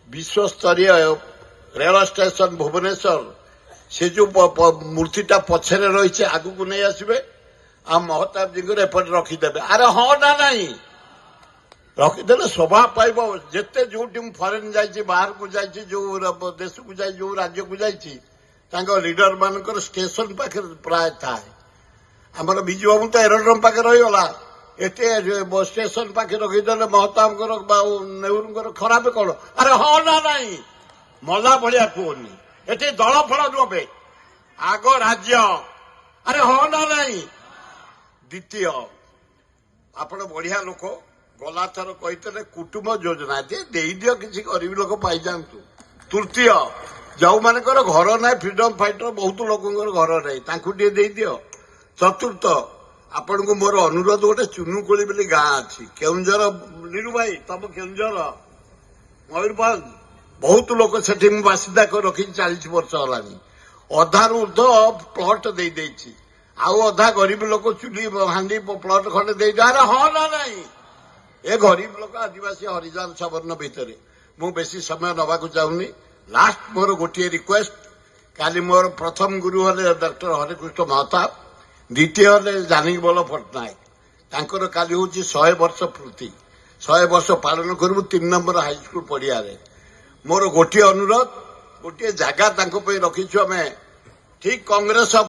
विश्वस्तरीय rail station Bhubaneswar से जो मूर्तिटा पछरे रही आगु को नहीं आसबे आ महताब जी को एपटे रखिदेवे। अरे हाँ ना नहीं रखिदेले शोभा पाइब। जिते जो फरेन जाइए बाहर को जाइए जो देश को जाए जो राज्य को जाइए लीडर मानकर स्टेशन पाखे प्राय थाए। आमर विजु बाबू तो एरोड्रम पाखे रहीगला एटे स्टेशन पाखे रखिदेले महताब नेहरू खराब कौन। अरे हाँ ना नहीं मला भाया कहनी एटे दल फल नुहे आग राज्य। अरे हाँ ना नहीं द्वितीय आपण बढ़िया लोक गला थर कहते कुटुंब योजना दियो किसी गरीब लोक पाई जातु। तृतीय जो मानकर घर ना फ्रीडम फाइटर बहुत लोक घर ना दियो। चतुर्थ आपण को मोर अनुरोध गोटे चुनुकोली बोली गाँ अच्छी केउंझर नीरू भाई तुम केउंझर मयूरभंज बहुत लोक से बासिंदा रखी 40 वर्ष है अधा ऊर्ध प्लट दे आउ अधा गरीब लोक चुली हांडी प्लट खंडे दे। अरे हाँ ना नहीं ए गरीब लोक आदिवासी हरिजन सवर्ण भितर मु बेसी समय नवाक चाहूनी। लास्ट मोर गोटे रिक्वेस्ट काली मोर प्रथम गुरु हले डॉक्टर हरिकृष्ण महताब द्वितीय हले जानकी बल पट्टनायक तांकर काली हूँ 100 वर्ष पूर्ति 100 वर्ष पालन करू 3 नंबर हाईस्कूल पड़िया मोर गोटे अनुरोध गोटे जगह रखीचु आम ठीक कांग्रेस